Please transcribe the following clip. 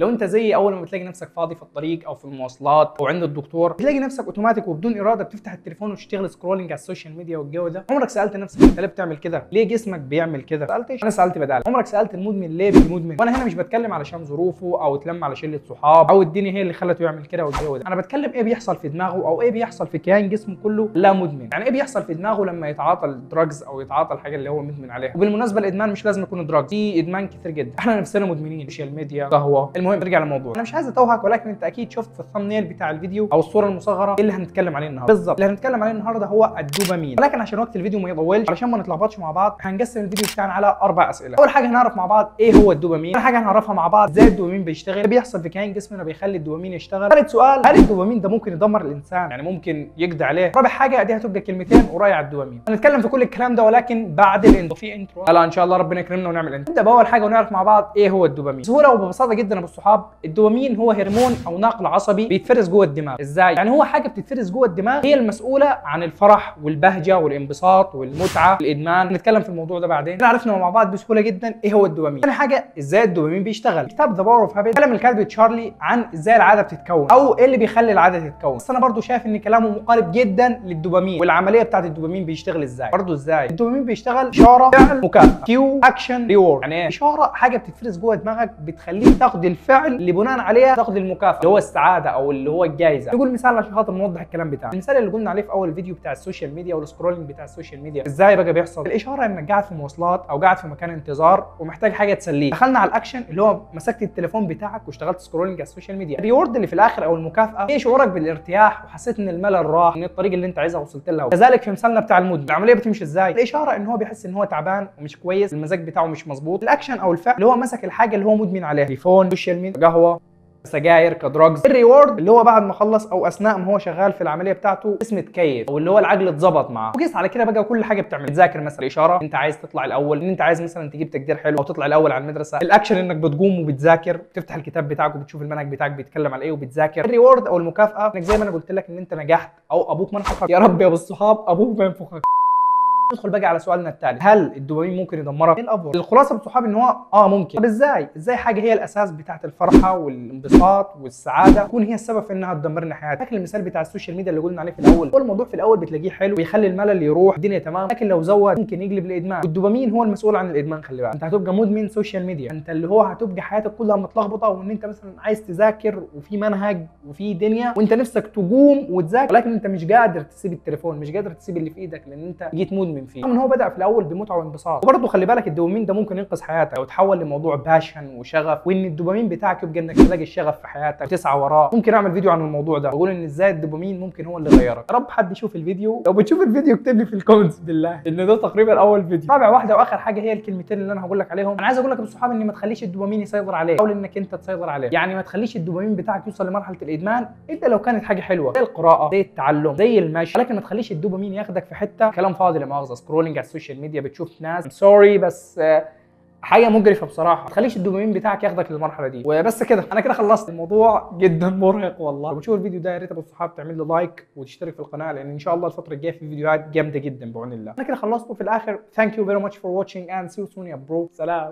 لو انت زيي اول ما بتلاقي نفسك فاضي في الطريق او في المواصلات او عند الدكتور بتلاقي نفسك اوتوماتيك وبدون اراده بتفتح التليفون وتشتغل سكرولنج على السوشيال ميديا والجو ده. عمرك سالت نفسك انت ليه بتعمل كده؟ ليه جسمك بيعمل كده؟ سالتش؟ انا سالت بدال. عمرك سالت المدمن ليه مدمن؟ وانا هنا مش بتكلم علشان ظروفه او اتلم على شله صحاب او الدنيا هي اللي خلته يعمل كده والجو ده. انا بتكلم ايه بيحصل في دماغه او ايه بيحصل في كيان جسمه كله لا مدمن. يعني ايه بيحصل في دماغه لما يتعاطى الدراجز او يتعاطى الحاجه اللي هو مدمن عليها. وبالمناسبه الادمان مش لازم يكون دراجز، في ادمان كتير جدا. احنا نفسنا مدمنين سوشيال ميديا، قهوه. المهم نرجع للموضوع. انا مش عايز اتوهك ولكن انت اكيد شفت في الثامنيل بتاع الفيديو او الصوره المصغره ايه اللي هنتكلم عليه النهارده. بالظبط اللي هنتكلم عليه النهارده هو الدوبامين. ولكن عشان وقت الفيديو ما يطولش علشان ما نتلخبطش مع بعض هنقسم الفيديو بتاعنا على 4 اسئله. اول حاجه هنعرف مع بعض ايه هو الدوبامين. ثاني حاجه هنعرفها مع بعض ازاي الدوبامين بيشتغل، ايه بيحصل في كيان جسمنا بيخلي الدوبامين يشتغل. ثالث سؤال هل الدوبامين ده ممكن يدمر الانسان، يعني ممكن يقضي عليه. رابع حاجه دي هتبقى كلمتين ورايا على الدوبامين. هنتكلم في كل الكلام ده ولكن بعد الانترو. في انترو هلا ان شاء الله ربنا يكرمنا ونعمل انترو. نبدا باول حاجه ونعرف مع بعض ايه هو الدوبامين. بسهوله وببساطه جدا يا ابو الصحاب، الدوبامين هو هرمون او ناقل عصبي بيتفرز جوه الدماغ. ازاي؟ يعني هو حاجه بتتفرز جوه الدماغ هي المسؤوله عن الفرح والبهجه والانبساط والمتعه والادمان. نتكلم في الموضوع ده بعدين. عرفنا مع بعض بسهوله جدا ايه هو الدوبامين. ثاني حاجه ازاي الدوبامين بيشتغل. كتاب ذا باور اوف هابت كلم الكاتب تشارلي عن ازاي العاده بتتكون او ايه اللي بيخلي العاده تتكون. بس انا برضو شايف ان كلامه مقارب جدا للدوبامين والعمليه بتاعت الدوبامين بيشتغل ازاي. برضو ازاي الدوبامين بيشتغل؟ اشاره، فعل، مكافاه، كيو، اكشن، ريورد. يعني ايه اشاره؟ حاجه بتتفرز جوه دماغك بتخليك تاخد الفعل اللي بناء عليها تاخد المكافاه اللي هو السعاده او اللي هو الجائزه. نقول مثال عشان خاطر نوضح الكلام بتاعنا. المثال اللي قلنا عليه في اول فيديو بتاع السوشيال ميديا والسكرولنج بتاع السوشيال ميديا. ازاي بقى بيحصل؟ الاشاره انك قاعد في مواصلات او قاعد في مكان انتظار ومحتاج حاجه تسليك. دخلنا على الاكشن اللي هو مسكت التليفون بتاعك واشتغلت سكرولنج على السوشيال ميديا. الريورد اللي في الاخر او المكافاه هي شعورك بالارتياح وحسيت ان الملل راح من الطريق اللي انت عايزها وصلت لها. كذلك في مثالنا بتاع المدمن العمليه بتمشي ازاي؟ الاشاره ان هو بيحس ان هو تعبان ومش كويس، المزاج بتاعه مش مظبوط. الاكشن او الفعل اللي هو مسك الحاجه اللي هو مدمن عليها، تليفون، سوشيال ميديا، قهوه، سجاير، كدراجز. الريورد اللي هو بعد ما خلص او اثناء ما هو شغال في العمليه بتاعته اسمه تكيف او اللي هو العقل اتظبط معاه. وقيس على كده بقى كل حاجه بتعمل. بتذاكر مثلا، الاشاره انت عايز تطلع الاول، ان انت عايز مثلا تجيب تقدير حلو او تطلع الاول على المدرسه. الاكشن انك بتقوم وبتذاكر، بتفتح الكتاب بتاعك وبتشوف المنهج بتاعك بيتكلم على ايه وبتذاكر. الريورد او المكافاه انك زي ما انا قلت لك ان انت نجحت او ابوك منفخك. يا رب يا ابو الصحاب ابوك ما ينفخك. ندخل بقى على سؤالنا الثالث، هل الدوبامين ممكن يدمرك؟ ايه الافضل؟ الخلاصه بالصحاب ان هو ممكن. طب ازاي حاجه هي الاساس بتاعت الفرحه والانبساط والسعاده تكون هي السبب في انها تدمرنا حياتك؟ فاكر المثال بتاع السوشيال ميديا اللي قلنا عليه في الاول؟ هو الموضوع في الاول بتلاقيه حلو ويخلي الملل يروح الدنيا تمام، لكن لو زود ممكن يقلب لادمان. والدوبامين هو المسؤول عن الادمان. خلي بالك انت هتبقى مدمن سوشيال ميديا، انت اللي هو هتبقى حياتك كلها متلخبطه وان انت مثلا عايز تذاكر وفي منهج وفي دنيا وانت نفسك تقوم وتذاكر ولكن انت مش قادر تسيب التليفون، مش قادر تسيب اللي في ايدك لان انت جيت مدمن فيه. من هو بدا في الاول بمتعه وانبساط. وبرضه خلي بالك الدوبامين ده ممكن ينقذ حياتك لو تحول لموضوع باشن وشغف، وان الدوبامين بتاعك يبقى انك تلاقي الشغف في حياتك وتسعى وراه. ممكن اعمل فيديو عن الموضوع ده واقول ان ازاي الدوبامين ممكن هو اللي غيرك. يا رب حد يشوف الفيديو. لو بتشوف الفيديو اكتب لي في الكومنتس بالله ان ده تقريبا اول فيديو. رابع واحده واخر حاجه هي الكلمتين اللي انا هقول لك عليهم. انا عايز اقول لك يا صحابي ان ما تخليش الدوبامين يسيطر عليك، حاول انك انت تسيطر عليه. يعني ما تخليش الدوبامين بتاعك يوصل لمرحله الادمان الا لو كانت حاجه حلوه زي القراءه، زي التعلم، زي المشي. ولكن ما تخليش الدوبامين ياخدك في حته كلام فاضي لا مؤاخذه، سكرولينج على السوشيال ميديا بتشوف ناس سوري بس حاجه مقرفه بصراحه. ما تخليش الدوبامين بتاعك ياخدك للمرحله دي. وبس كده انا كده خلصت. الموضوع جدا مرهق والله. لو بتشوف الفيديو ده يا ريت ابو الصحاب تعمل لي لايك وتشترك في القناه لان ان شاء الله الفتره الجايه في فيديوهات جامده جدا بعون الله. انا كده خلصت. وفي الاخر ثانك يو فيري ماتش فور واتشينج اند سي يو سون يا برو. سلام.